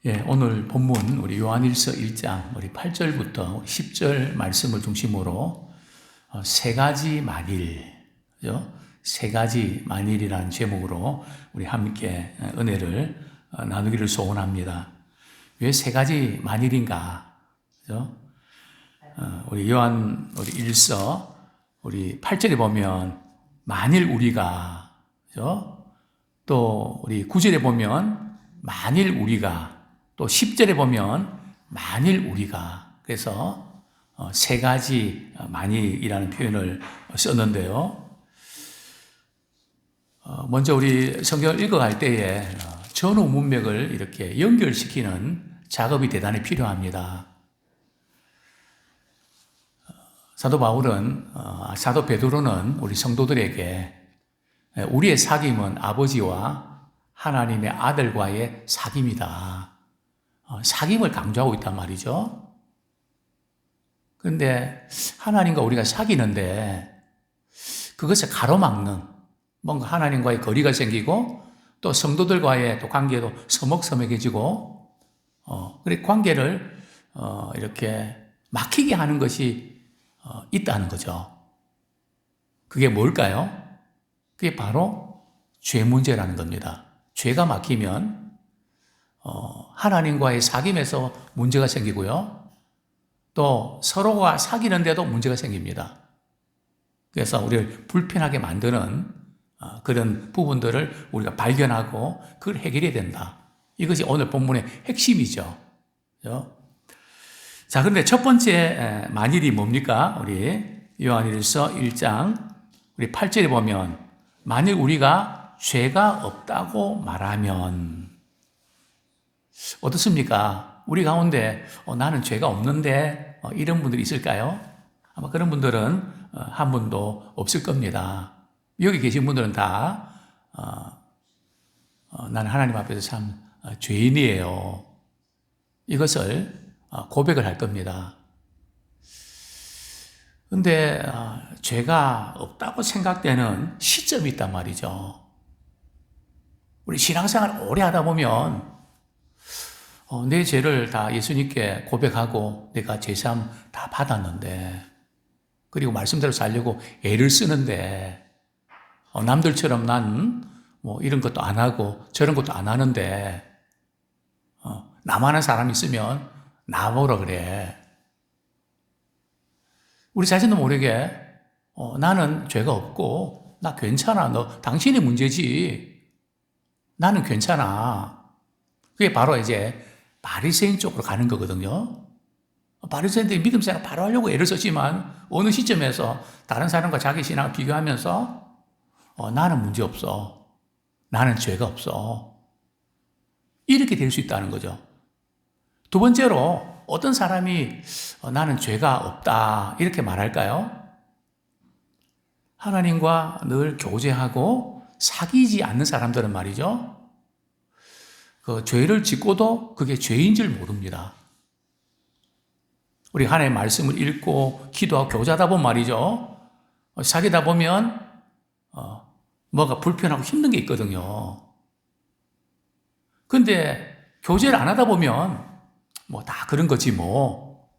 예, 오늘 본문 우리 요한일서 1장 우리 8절부터 10절 말씀을 중심으로 세 가지 만일, 그죠? 세 가지 만일이라는 제목으로 우리 함께 은혜를 나누기를 소원합니다. 왜 세 가지 만일인가? 그죠? 우리 요한 우리 1서 우리 8절에 보면 만일 우리가, 그죠? 또 우리 9절에 보면 만일 우리가, 또 10절에 보면 만일 우리가, 그래서 세 가지 만일이라는 표현을 썼는데요. 먼저 우리 성경을 읽어갈 때에 전후 문맥을 이렇게 연결시키는 작업이 대단히 필요합니다. 사도 바울은, 사도 베드로는 우리 성도들에게 우리의 사귐은 아버지와 하나님의 아들과의 사귐이다. 사귐을 강조하고 있단 말이죠. 그런데 하나님과 우리가 사귀는데 그것을 가로막는 뭔가 하나님과의 거리가 생기고 또 성도들과의 또 관계도 서먹서먹해지고 그래 관계를 이렇게 막히게 하는 것이 있다는 거죠. 그게 뭘까요? 그게 바로 죄 문제라는 겁니다. 죄가 막히면 하나님과의 사귐에서 문제가 생기고요. 또 서로가 사귀는데도 문제가 생깁니다. 그래서 우리를 불편하게 만드는 그런 부분들을 우리가 발견하고 그걸 해결해야 된다. 이것이 오늘 본문의 핵심이죠. 자, 그런데 첫 번째 만일이 뭡니까? 우리 요한일서 1장 우리 8절에 보면 만일 우리가 죄가 없다고 말하면 어떻습니까? 우리 가운데 나는 죄가 없는데 이런 분들이 있을까요? 아마 그런 분들은 한 분도 없을 겁니다. 여기 계신 분들은 다 나는 하나님 앞에서 참 죄인이에요. 이것을 고백을 할 겁니다. 그런데 죄가 없다고 생각되는 시점이 있단 말이죠. 우리 신앙생활 오래 하다 보면 내 죄를 다 예수님께 고백하고 내가 제사함 다 받았는데, 그리고 말씀대로 살려고 애를 쓰는데 남들처럼 난 뭐 이런 것도 안 하고 저런 것도 안 하는데 나만 아는 사람이 있으면 나보라 그래. 우리 자신도 모르게 나는 죄가 없고 나 괜찮아. 너 당신이 문제지. 나는 괜찮아. 그게 바로 이제 바리새인 쪽으로 가는 거거든요. 바리새인들이 믿음 생활 바로 하려고 애를 썼지만 어느 시점에서 다른 사람과 자기 신앙을 비교하면서 나는 문제 없어. 나는 죄가 없어. 이렇게 될 수 있다는 거죠. 두 번째로 어떤 사람이 나는 죄가 없다 이렇게 말할까요? 하나님과 늘 교제하고 사귀지 않는 사람들은 말이죠. 그 죄를 짓고도 그게 죄인 줄 모릅니다. 우리 하나님의 말씀을 읽고 기도하고 교제하다 보면 말이죠. 사귀다 보면 뭐가 불편하고 힘든 게 있거든요. 근데 교제를 안 하다 보면 뭐 다 그런 거지 뭐.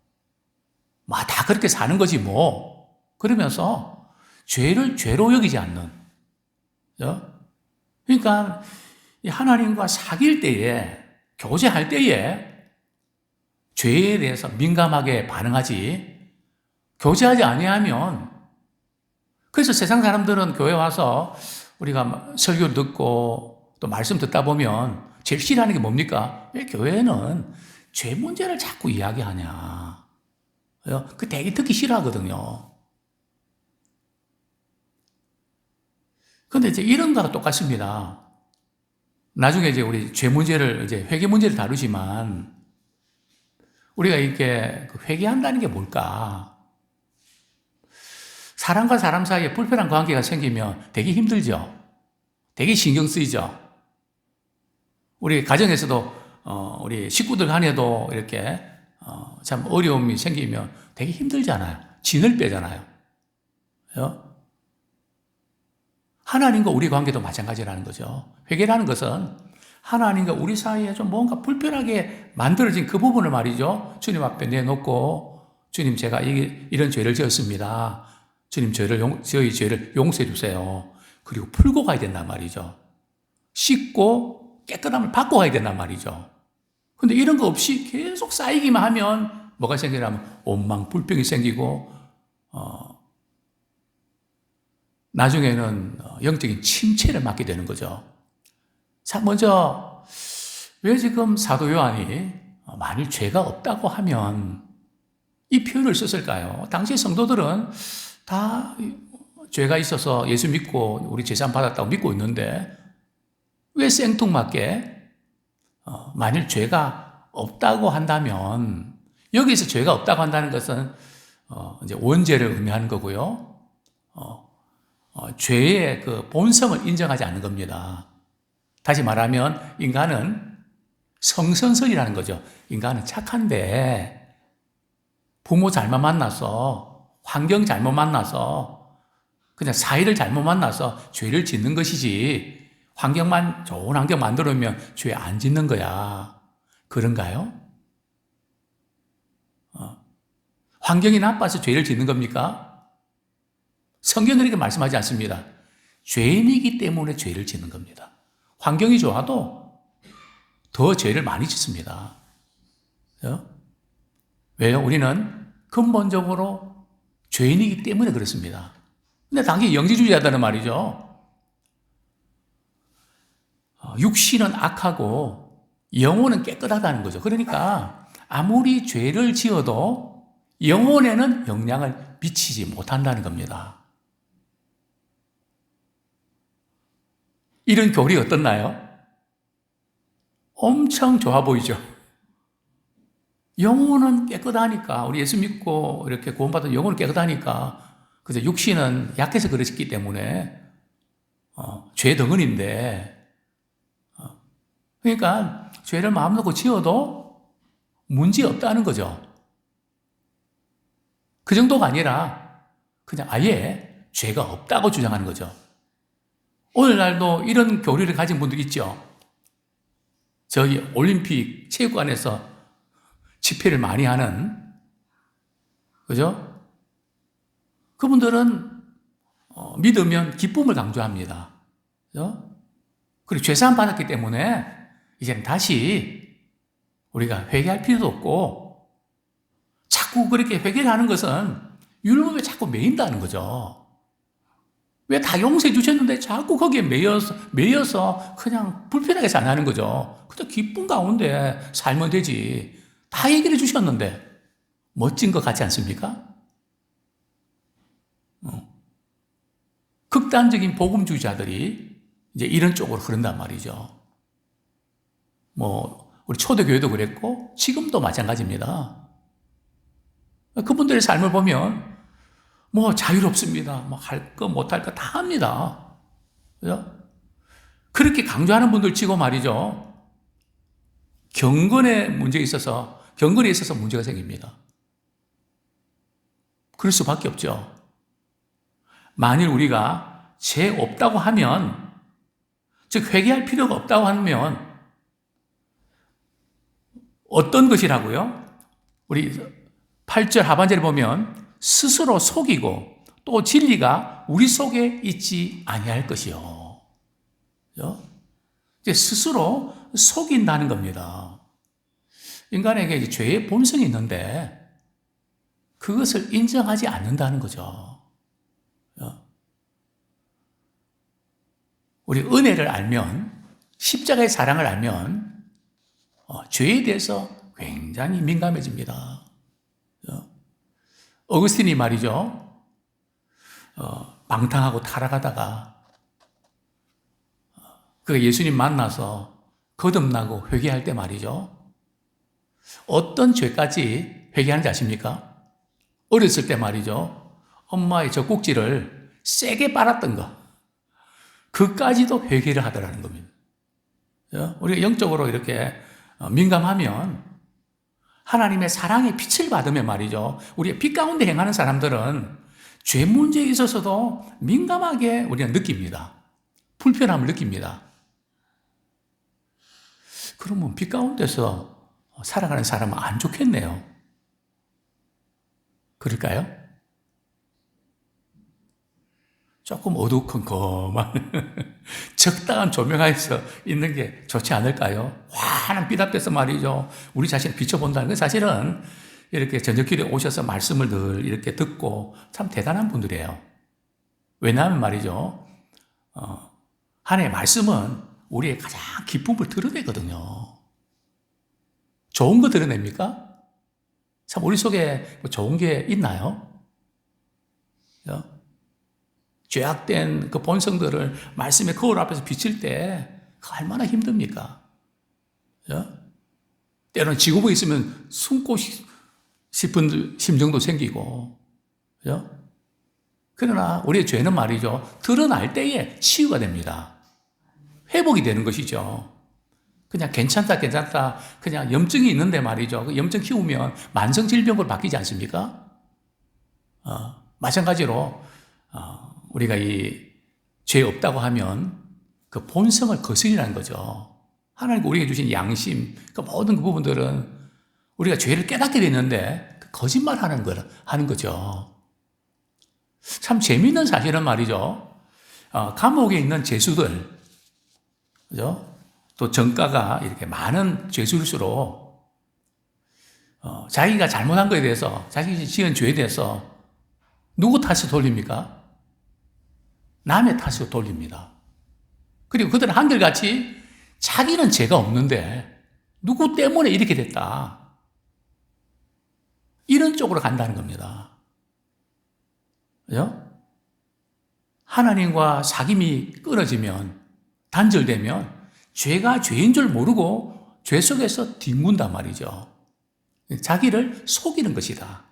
다 그렇게 사는 거지 뭐. 그러면서 죄를 죄로 여기지 않는. 그러니까 하나님과 사귈 때에, 교제할 때에 죄에 대해서 민감하게 반응하지, 교제하지 아니하면, 그래서 세상 사람들은 교회 와서 우리가 설교 듣고 또 말씀 듣다 보면 제일 싫어하는 게 뭡니까? 왜 교회는 죄 문제를 자꾸 이야기하냐. 그 되게 듣기 싫어하거든요. 근데 이제 이런 거랑 똑같습니다. 나중에 이제 우리 죄 문제를, 이제 회개 문제를 다루지만, 우리가 이렇게 회개한다는 게 뭘까? 사람과 사람 사이에 불편한 관계가 생기면 되게 힘들죠? 되게 신경 쓰이죠? 우리 가정에서도, 우리 식구들 간에도 이렇게, 참 어려움이 생기면 되게 힘들잖아요. 진을 빼잖아요. 하나님과 우리 관계도 마찬가지라는 거죠. 회개라는 것은 하나님과 우리 사이에 좀 뭔가 불편하게 만들어진 그 부분을 말이죠. 주님 앞에 내놓고, 주님, 제가 이런 죄를 지었습니다. 주님, 저희 죄를 용서해 주세요. 그리고 풀고 가야 된단 말이죠. 씻고 깨끗함을 받고 가야 된단 말이죠. 근데 이런 거 없이 계속 쌓이기만 하면 뭐가 생기냐면 원망, 불평이 생기고, 나중에는 영적인 침체를 맞게 되는 거죠. 자, 먼저 왜 지금 사도 요한이 만일 죄가 없다고 하면 이 표현을 썼을까요? 당시 성도들은 다 죄가 있어서 예수 믿고 우리 제산 받았다고 믿고 있는데 왜 생뚱맞게 만일 죄가 없다고 한다면 여기서 죄가 없다고 한다는 것은 이제 원죄를 의미하는 거고요. 죄의 그 본성을 인정하지 않는 겁니다. 다시 말하면 인간은 성선설이라는 거죠. 인간은 착한데 부모 잘못 만나서 환경 잘못 만나서 그냥 사이를 잘못 만나서 죄를 짓는 것이지 좋은 환경 만들어면 죄 안 짓는 거야. 그런가요? 환경이 나빠서 죄를 짓는 겁니까? 성경은 이렇게 말씀하지 않습니다. 죄인이기 때문에 죄를 짓는 겁니다. 환경이 좋아도 더 죄를 많이 짓습니다. 왜요? 우리는 근본적으로 죄인이기 때문에 그렇습니다. 근데 당연히 영지주의자들은 말이죠. 육신은 악하고 영혼은 깨끗하다는 거죠. 그러니까 아무리 죄를 지어도 영혼에는 영향을 미치지 못한다는 겁니다. 이런 교리 어떻나요? 엄청 좋아 보이죠? 영혼은 깨끗하니까, 우리 예수 믿고 이렇게 구원받은 영혼은 깨끗하니까, 그래서 육신은 약해서 그렇기 때문에, 죄 덩어리인데, 그러니까 죄를 마음 놓고 지어도 문제 없다는 거죠. 그 정도가 아니라 그냥 아예 죄가 없다고 주장하는 거죠. 오늘날도 이런 교리를 가진 분들 있죠. 저희 올림픽 체육관에서 집회를 많이 하는, 그죠? 그분들은 믿으면 기쁨을 강조합니다. 그죠? 그리고 죄사함 받았기 때문에 이제는 다시 우리가 회개할 필요도 없고 자꾸 그렇게 회개를 하는 것은 율법에 자꾸 매인다는 거죠. 왜 다 용서해 주셨는데 자꾸 거기에 매여서 그냥 불편하게 살라는 거죠. 그냥 기쁨 가운데 살면 되지. 다 얘기를 해 주셨는데 멋진 것 같지 않습니까? 극단적인 복음주의자들이 이제 이런 쪽으로 흐른단 말이죠. 우리 초대교회도 그랬고 지금도 마찬가지입니다. 그분들의 삶을 보면 자유롭습니다. 할 거 못할 거 다 합니다. 그죠? 그렇게 강조하는 분들 치고 말이죠. 경건에 있어서 문제가 생깁니다. 그럴 수밖에 없죠. 만일 우리가 죄 없다고 하면, 즉 회개할 필요가 없다고 하면 어떤 것이라고요? 우리 8절 하반절에 보면 스스로 속이고 또 진리가 우리 속에 있지 아니할 것이요. 스스로 속인다는 겁니다. 인간에게 죄의 본성이 있는데 그것을 인정하지 않는다는 거죠. 우리 은혜를 알면, 십자가의 사랑을 알면 죄에 대해서 굉장히 민감해집니다. 어거스틴이 말이죠. 방탕하고 타락하다가 그가 예수님 만나서 거듭나고 회개할 때 말이죠. 어떤 죄까지 회개하는지 아십니까? 어렸을 때 말이죠. 엄마의 젖꼭지를 세게 빨았던 거. 그까지도 회개를 하더라는 겁니다. 우리가 영적으로 이렇게 민감하면 하나님의 사랑의 빛을 받으면 말이죠. 우리가 빛 가운데 행하는 사람들은 죄 문제에 있어서도 민감하게 우리가 느낍니다. 불편함을 느낍니다. 그러면 빛 가운데서 살아가는 사람은 안 좋겠네요. 그럴까요? 조금 어두컴컴한 적당한 조명 하에서 있는 게 좋지 않을까요? 환한 빛 앞에서 말이죠. 우리 자신을 비춰본다는 건 사실은 이렇게 저녁길에 오셔서 말씀을 늘 이렇게 듣고 참 대단한 분들이에요. 왜냐하면 말이죠. 하나님의 말씀은 우리의 가장 기쁨을 드러내거든요. 좋은 거 드러냅니까? 참 우리 속에 뭐 좋은 게 있나요? 죄악된 그 본성들을 말씀의 거울 앞에서 비칠 때 얼마나 힘듭니까? 때로는 지구부에 있으면 숨고 싶은 심정도 생기고, 그러나 우리의 죄는 말이죠, 드러날 때에 치유가 됩니다. 회복이 되는 것이죠. 그냥 괜찮다, 그냥 염증이 있는데 말이죠. 그 염증 키우면 만성질병으로 바뀌지 않습니까? 마찬가지로, 우리가 이 죄 없다고 하면 그 본성을 거스리라는 거죠. 하나님 우리에게 주신 양심, 그 모든 그 부분들은 우리가 죄를 깨닫게 됐는데 거짓말 하는 거죠. 참 재미있는 사실은 말이죠. 감옥에 있는 죄수들, 그죠? 또 정가가 이렇게 많은 죄수일수록 자기가 잘못한 것에 대해서, 자신이 지은 죄에 대해서 누구 탓을 돌립니까? 남의 탓으로 돌립니다. 그리고 그들은 한결같이 자기는 죄가 없는데 누구 때문에 이렇게 됐다, 이런 쪽으로 간다는 겁니다. 그죠? 하나님과 사귐이 끊어지면, 단절되면 죄가 죄인 줄 모르고 죄 속에서 뒹군단 말이죠. 자기를 속이는 것이다.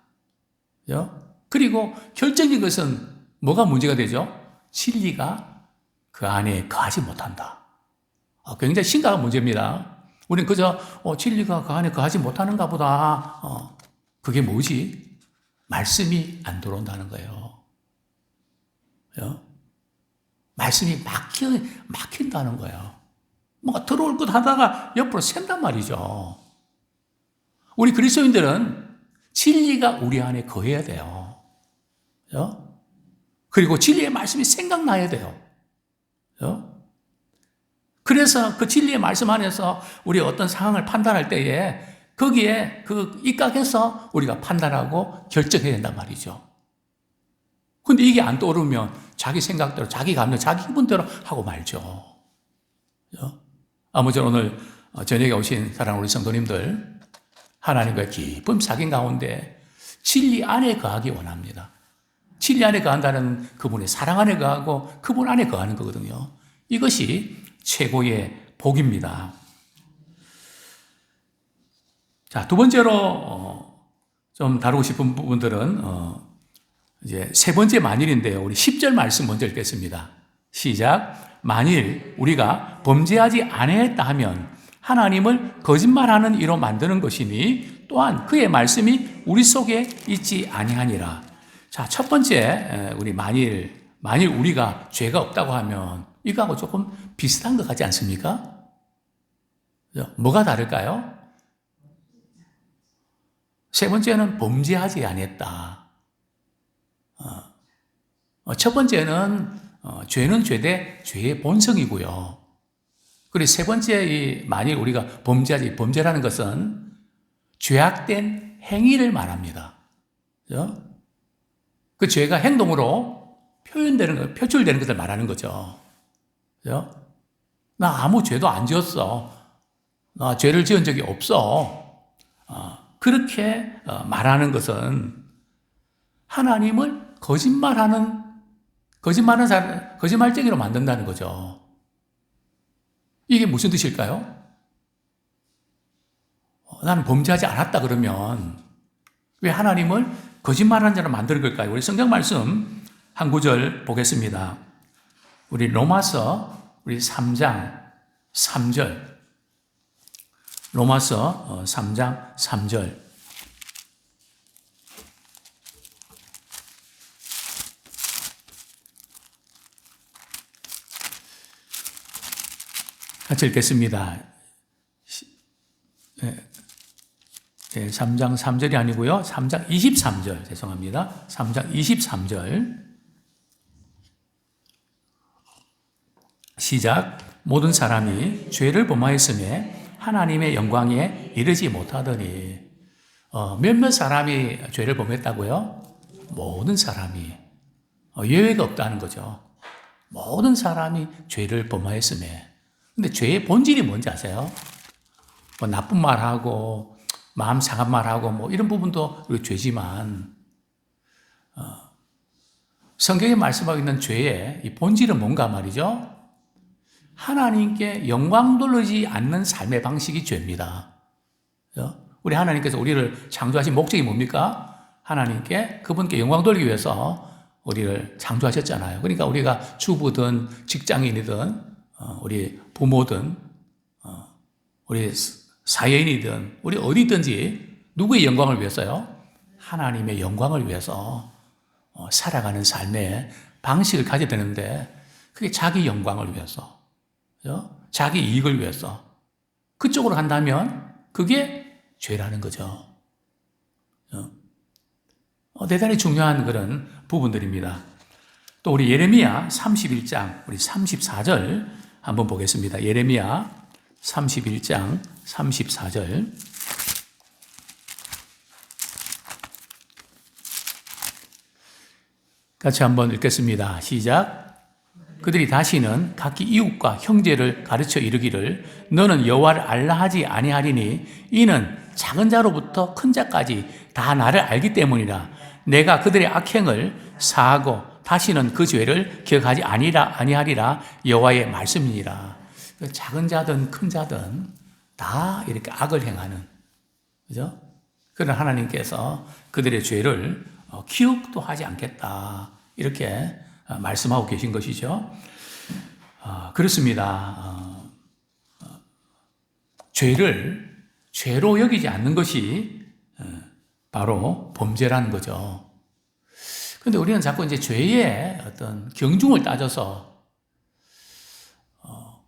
그죠? 그리고 결정적인 것은 뭐가 문제가 되죠? 진리가 그 안에 거하지 못한다. 굉장히 심각한 문제입니다. 우리는 그저 진리가 그 안에 거하지 못하는가 보다. 그게 뭐지? 말씀이 안 들어온다는 거예요. 말씀이 막힌다는 거예요. 뭔가 들어올 것 하다가 옆으로 샌단 말이죠. 우리 그리스도인들은 진리가 우리 안에 거해야 돼요. 그리고 진리의 말씀이 생각나야 돼요. 그래서 그 진리의 말씀 안에서 우리 어떤 상황을 판단할 때에 거기에 입각해서 우리가 판단하고 결정해야 된단 말이죠. 근데 이게 안 떠오르면 자기 생각대로, 자기 감정, 자기 기분대로 하고 말죠. 아무쪼록 오늘 저녁에 오신 사랑하는 우리 성도님들, 하나님과의 깊은 사귐 가운데 진리 안에 거하기 원합니다. 진리 안에 거한다는 그분의 사랑 안에 거하고 그분 안에 거하는 거거든요. 이것이 최고의 복입니다. 자, 두 번째로 좀 다루고 싶은 부분들은 이제 세 번째 만일인데요. 우리 10절 말씀 먼저 읽겠습니다. 시작. 만일 우리가 범죄하지 아니했다 하면 하나님을 거짓말하는 이로 만드는 것이니 또한 그의 말씀이 우리 속에 있지 아니하니라. 자, 첫 번째, 우리 만일 우리가 죄가 없다고 하면 이거하고 조금 비슷한 것 같지 않습니까? 뭐가 다를까요? 세 번째는 범죄하지 아니했다. 첫 번째는 죄는 죄대 죄의 본성이고요. 그리고 세 번째 만일 우리가 범죄라는 것은 죄악된 행위를 말합니다. 그죠? 그 죄가 행동으로 표출되는 것을 말하는 거죠. 그죠? 나 아무 죄도 안 지었어. 나 죄를 지은 적이 없어. 그렇게 말하는 것은 하나님을 거짓말쟁이로 만든다는 거죠. 이게 무슨 뜻일까요? 나는 범죄하지 않았다 그러면 왜 하나님을 거짓말하는 자로 만드는 걸까요? 우리 성경 말씀 한 구절 보겠습니다. 우리 로마서 3장 3절. 로마서 3장 3절. 같이 읽겠습니다. 3장 3절이 아니고요. 3장 23절, 죄송합니다. 3장 23절. 시작. 모든 사람이 죄를 범하였음에 하나님의 영광에 이르지 못하더니. 몇몇 사람이 죄를 범했다고요? 모든 사람이. 예외가 없다는 거죠. 모든 사람이 죄를 범하였음에. 근데 죄의 본질이 뭔지 아세요? 뭐 나쁜 말하고 마음 상한 말하고 뭐 이런 부분도 우리 죄지만 성경에 말씀하고 있는 죄의 이 본질은 뭔가 말이죠? 하나님께 영광 돌리지 않는 삶의 방식이 죄입니다. 우리 하나님께서 우리를 창조하신 목적이 뭡니까? 하나님께 그분께 영광 돌리기 위해서 우리를 창조하셨잖아요. 그러니까 우리가 주부든 직장인이든 우리 부모든 우리 사회인이든 우리 어디든지 누구의 영광을 위해서요? 하나님의 영광을 위해서 살아가는 삶의 방식을 가져야 되는데 그게 자기 영광을 위해서, 자기 이익을 위해서 그쪽으로 간다면 그게 죄라는 거죠. 대단히 중요한 그런 부분들입니다. 또 우리 예레미야 31장 우리 34절 한번 보겠습니다. 예레미야 31장 34절. 같이 한번 읽겠습니다. 시작. 그들이 다시는 각기 이웃과 형제를 가르쳐 이르기를 너는 여호와를 알라 하지 아니하리니 이는 작은 자로부터 큰 자까지 다 나를 알기 때문이라. 내가 그들의 악행을 사하고 다시는 그 죄를 기억하지 아니하리라. 여호와의 말씀이니라. 작은 자든 큰 자든 다 이렇게 악을 행하는, 그죠? 그런 하나님께서 그들의 죄를 기억도 하지 않겠다. 이렇게 말씀하고 계신 것이죠. 그렇습니다. 죄를 죄로 여기지 않는 것이 바로 범죄라는 거죠. 그런데 우리는 자꾸 이제 죄의 어떤 경중을 따져서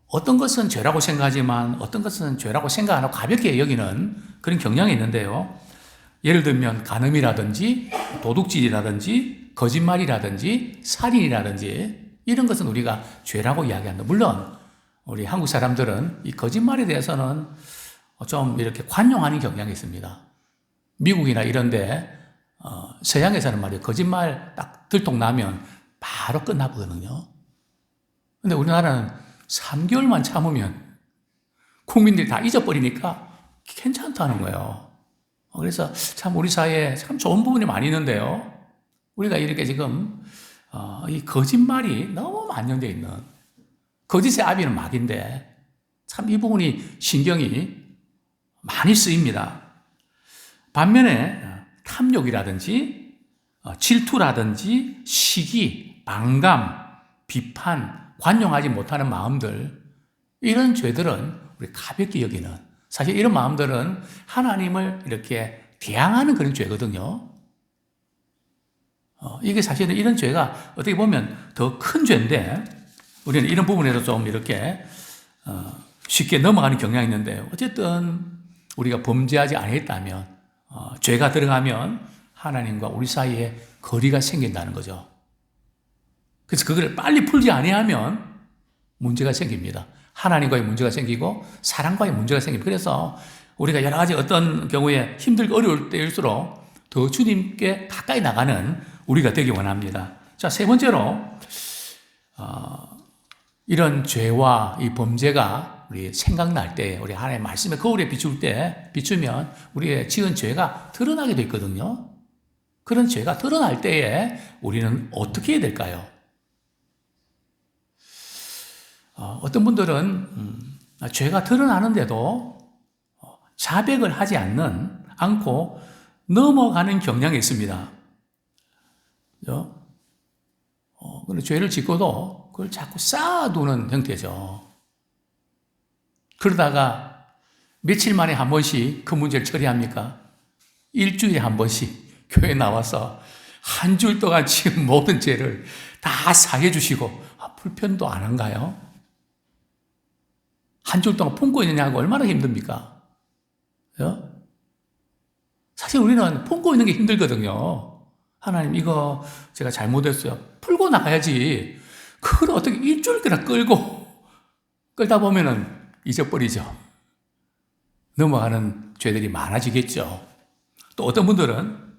어떤 것은 죄라고 생각하지만 어떤 것은 죄라고 생각 안 하고 가볍게 여기는 그런 경향이 있는데요. 예를 들면 간음이라든지 도둑질이라든지 거짓말이라든지 살인이라든지 이런 것은 우리가 죄라고 이야기한다. 물론 우리 한국 사람들은 이 거짓말에 대해서는 좀 이렇게 관용하는 경향이 있습니다. 미국이나 이런데 서양에서는 말이에요. 거짓말 딱 들통나면 바로 끝나거든요. 근데 우리나라는 3개월만 참으면 국민들이 다 잊어버리니까 괜찮다는 거예요. 그래서 참 우리 사회에 참 좋은 부분이 많이 있는데요. 우리가 이렇게 지금 이 거짓말이 너무 만연되어 있는, 거짓의 아비는 막인데 참 이 부분이 신경이 많이 쓰입니다. 반면에 탐욕이라든지 질투라든지 시기, 반감, 비판, 관용하지 못하는 마음들, 이런 죄들은 우리 가볍게 여기는, 사실 이런 마음들은 하나님을 이렇게 대항하는 그런 죄거든요. 이게 사실은 이런 죄가 어떻게 보면 더 큰 죄인데 우리는 이런 부분에서 좀 이렇게 쉽게 넘어가는 경향이 있는데, 어쨌든 우리가 범죄하지 않았다면 죄가 들어가면 하나님과 우리 사이에 거리가 생긴다는 거죠. 그래서 그걸 빨리 풀지 아니하면 문제가 생깁니다. 하나님과의 문제가 생기고 사랑과의 문제가 생깁니다. 그래서 우리가 여러 가지 어떤 경우에 힘들고 어려울 때일수록 더 주님께 가까이 나가는 우리가 되기 원합니다. 자, 세 번째로 이런 죄와 이 범죄가 우리 생각날 때, 우리 하나님의 말씀에 거울에 비추면 우리의 지은 죄가 드러나게 돼 있거든요. 그런 죄가 드러날 때에 우리는 어떻게 해야 될까요? 어떤 분들은 죄가 드러나는데도 자백을 하지 않고 넘어가는 경향이 있습니다. 그런데 죄를 짓고도 그걸 자꾸 쌓아두는 형태죠. 그러다가 며칠 만에 한 번씩 그 문제를 처리합니까? 일주일에 한 번씩 교회에 나와서 한 줄 동안 지은 모든 죄를 다 사해 주시고 불편도 안 한가요? 한 줄 동안 품고 있느냐고 얼마나 힘듭니까? 어? 사실 우리는 품고 있는 게 힘들거든요. 하나님, 이거 제가 잘못했어요. 풀고 나가야지. 그걸 어떻게 일주일이나 끌다 보면은 잊어버리죠. 넘어가는 죄들이 많아지겠죠. 또 어떤 분들은,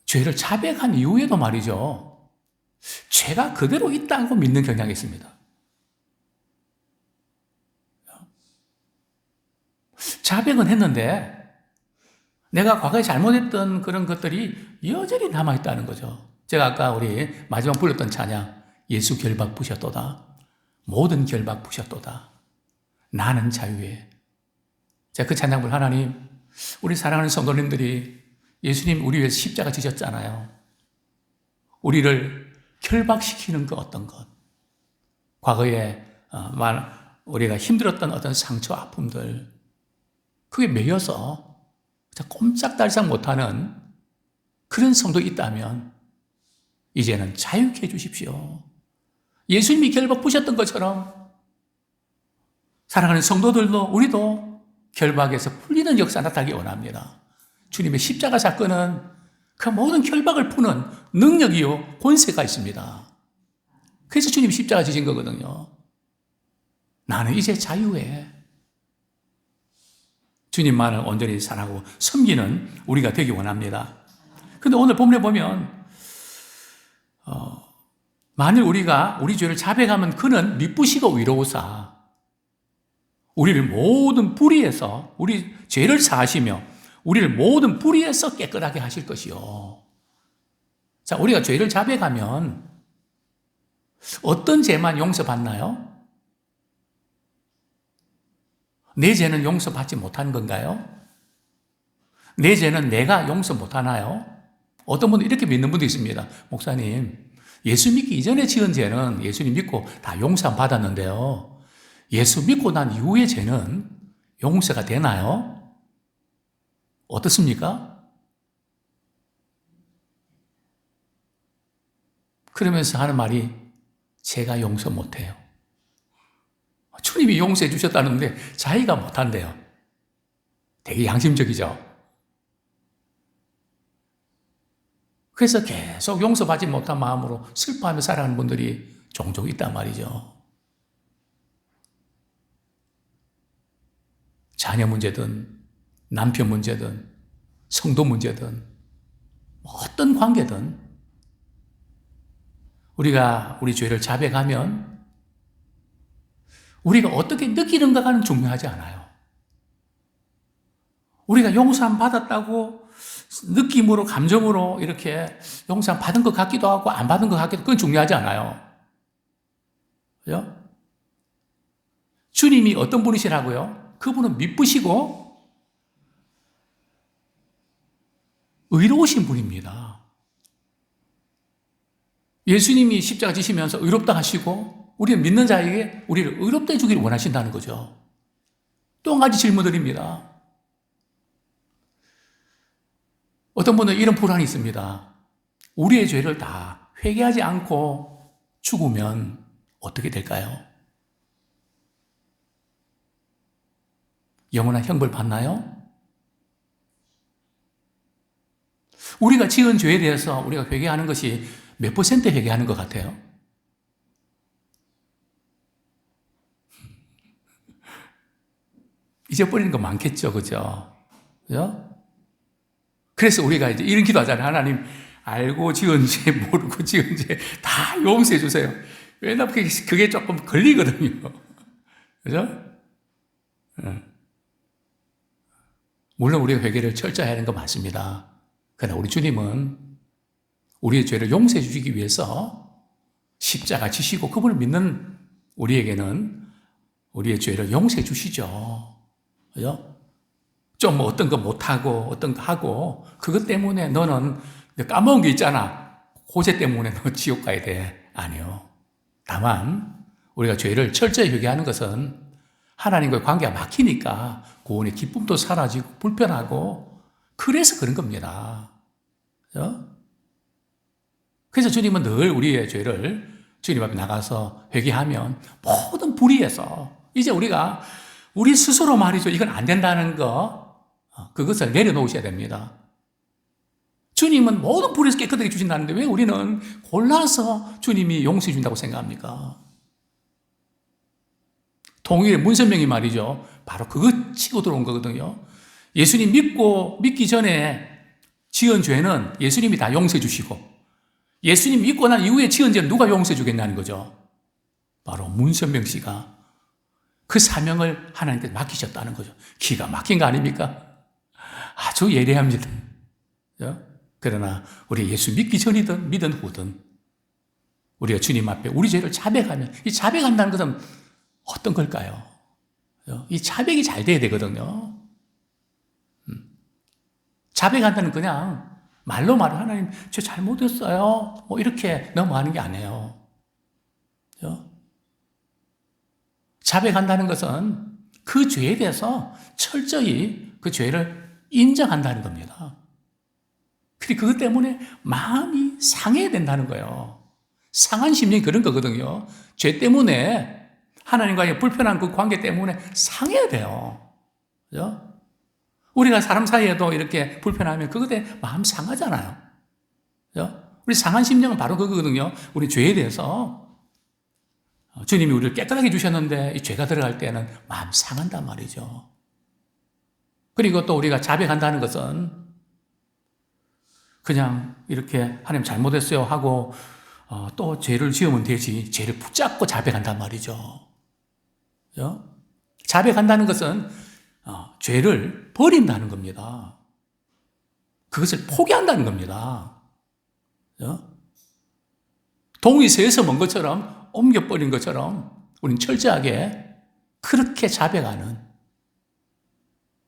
죄를 자백한 이후에도 말이죠. 죄가 그대로 있다고 믿는 경향이 있습니다. 자백은 했는데 내가 과거에 잘못했던 그런 것들이 여전히 남아있다는 거죠. 제가 아까 우리 마지막 불렀던 찬양, 예수 결박 부셨도다. 모든 결박 부셨도다. 나는 자유해. 제가 그 찬양 불 하나님, 우리 사랑하는 성도님들이 예수님 우리 위해서 십자가 지셨잖아요. 우리를 결박시키는 그 어떤 것. 과거에 우리가 힘들었던 어떤 상처, 아픔들. 그게 매여서 꼼짝달싹 못하는 그런 성도 있다면 이제는 자유케 해주십시오. 예수님이 결박 부셨던 것처럼 사랑하는 성도들도 우리도 결박에서 풀리는 역사 나타나기 원합니다. 주님의 십자가 사건은 그 모든 결박을 푸는 능력이요 권세가 있습니다. 그래서 주님이 십자가 지신 거거든요. 나는 이제 자유해. 주님만을 온전히 사랑하고 섬기는 우리가 되기 원합니다. 그런데 오늘 본문에 보면 만일 우리가 우리 죄를 자백하면 그는 미쁘시고 위로우사 우리를 모든 불의에서 우리 죄를 사하시며 우리를 모든 불의에서 깨끗하게 하실 것이요. 자, 우리가 죄를 자백하면 어떤 죄만 용서받나요? 내 죄는 용서받지 못한 건가요? 내 죄는 내가 용서 못하나요? 어떤 분은 이렇게 믿는 분도 있습니다. 목사님, 예수 믿기 이전에 지은 죄는 예수님 믿고 다 용서 받았는데요. 예수 믿고 난 이후의 죄는 용서가 되나요? 어떻습니까? 그러면서 하는 말이 제가 용서 못해요. 주님이 용서해 주셨다는데 자기가 못한대요. 되게 양심적이죠. 그래서 계속 용서받지 못한 마음으로 슬퍼하며 살아가는 분들이 종종 있단 말이죠. 자녀 문제든 남편 문제든 성도 문제든 어떤 관계든 우리가 우리 죄를 자백하면 우리가 어떻게 느끼는가가 중요하지 않아요. 우리가 용서함 받았다고 느낌으로 감정으로 이렇게 용서함 받은 것 같기도 하고 안 받은 것 같기도 하고 그건 중요하지 않아요. 그죠? 주님이 어떤 분이시라고요? 그분은 미쁘시고 의로우신 분입니다. 예수님이 십자가 지시면서 의롭다 하시고 우리는 믿는 자에게 우리를 의롭다 해주기를 원하신다는 거죠. 또 한 가지 질문 드립니다. 어떤 분은 이런 불안이 있습니다. 우리의 죄를 다 회개하지 않고 죽으면 어떻게 될까요? 영원한 형벌 받나요? 우리가 지은 죄에 대해서 우리가 회개하는 것이 몇 % 회개하는 것 같아요? 잊어버리는 거 많겠죠, 그죠? 그죠? 그래서 우리가 이제 이런 기도하잖아요. 하나님, 알고 지은 죄, 모르고 지은 죄 다 용서해 주세요. 왜냐면 그게 조금 걸리거든요. 그죠? 물론 우리가 회개를 철저히 하는 거 맞습니다. 그러나 우리 주님은 우리의 죄를 용서해 주시기 위해서 십자가 지시고 그분을 믿는 우리에게는 우리의 죄를 용서해 주시죠. 그죠? 좀 어떤 거 못하고 어떤 거 하고 그것 때문에 너는 까먹은 게 있잖아. 고죄 때문에 너 지옥 가야 돼. 아니요. 다만 우리가 죄를 철저히 회개하는 것은 하나님과의 관계가 막히니까 구원의 기쁨도 사라지고 불편하고 그래서 그런 겁니다. 그죠? 그래서 주님은 늘 우리의 죄를 주님 앞에 나가서 회개하면 모든 불의에서 이제 우리가 우리 스스로 말이죠. 이건 안 된다는 그것을 내려놓으셔야 됩니다. 주님은 모든 불에서 깨끗하게 주신다는데 왜 우리는 골라서 주님이 용서해 준다고 생각합니까? 통일의 문선명이 말이죠. 바로 그거 치고 들어온 거거든요. 예수님 믿기 전에 지은 죄는 예수님이 다 용서해 주시고, 예수님 믿고 난 이후에 지은 죄는 누가 용서해 주겠냐는 거죠. 바로 문선명 씨가 그 사명을 하나님께 맡기셨다는 거죠. 기가 막힌 거 아닙니까? 아주 예리합니다. 그러나 우리 예수 믿기 전이든 믿은 후든 우리가 주님 앞에 우리 죄를 자백하면, 이 자백한다는 것은 어떤 걸까요? 이 자백이 잘 돼야 되거든요. 자백한다는 그냥 말로 하나님 죄 잘못했어요 이렇게 넘어가는 게 아니에요. 자백한다는 것은 그 죄에 대해서 철저히 그 죄를 인정한다는 겁니다. 그것 때문에 마음이 상해야 된다는 거예요. 상한 심령이 그런 거거든요. 죄 때문에, 하나님과의 불편한 그 관계 때문에 상해야 돼요. 그죠? 우리가 사람 사이에도 이렇게 불편하면 그것에 마음 상하잖아요. 그죠? 우리 상한 심령은 바로 그거거든요. 우리 죄에 대해서 주님이 우리를 깨끗하게 주셨는데 이 죄가 들어갈 때는 마음 상한단 말이죠. 그리고 또 우리가 자백한다는 것은 그냥 이렇게 하나님 잘못했어요 하고 또 죄를 지으면 되지, 죄를 붙잡고 자백한단 말이죠. 그죠? 자백한다는 것은 죄를 버린다는 겁니다. 그것을 포기한다는 겁니다. 그죠? 동이 새에서 먼 것처럼 옮겨버린 것처럼 우리는 철저하게 그렇게 자백하는,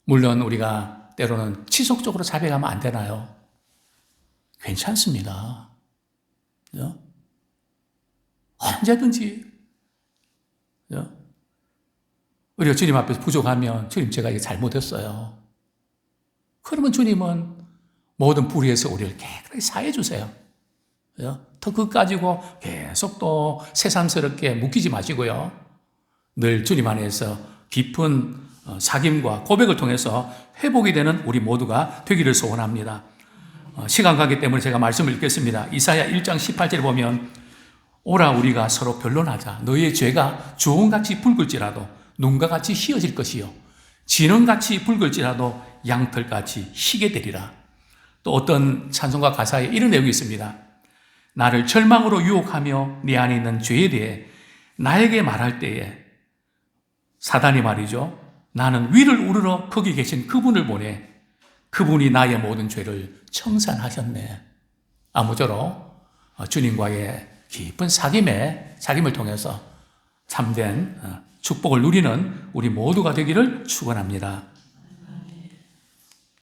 물론 우리가 때로는 지속적으로 자백하면 안 되나요? 괜찮습니다. 그죠? 언제든지. 그죠? 우리가 주님 앞에서 부족하면 주님 제가 이게 잘못했어요. 그러면 주님은 모든 불의에서 우리를 깨끗하게 사해 주세요. 그죠? 더 그것 가지고 계속 또 새삼스럽게 묶이지 마시고요. 늘 주님 안에서 깊은 사귐과 고백을 통해서 회복이 되는 우리 모두가 되기를 소원합니다. 시간 관계 때문에 제가 말씀을 읽겠습니다. 이사야 1장 18절에 보면 오라 우리가 서로 변론하자. 너희의 죄가 주홍같이 붉을지라도 눈과 같이 희어질 것이요 진홍같이 붉을지라도 양털같이 희게 되리라. 또 어떤 찬송가 가사에 이런 내용이 있습니다. 나를 절망으로 유혹하며 내 안에 있는 죄에 대해 나에게 말할 때에 사단이 말이죠. 나는 위를 우러러 거기 계신 그분을 보내 그분이 나의 모든 죄를 청산하셨네. 아무쪼록 주님과의 깊은 사귐을 통해서 참된 축복을 누리는 우리 모두가 되기를 축원합니다.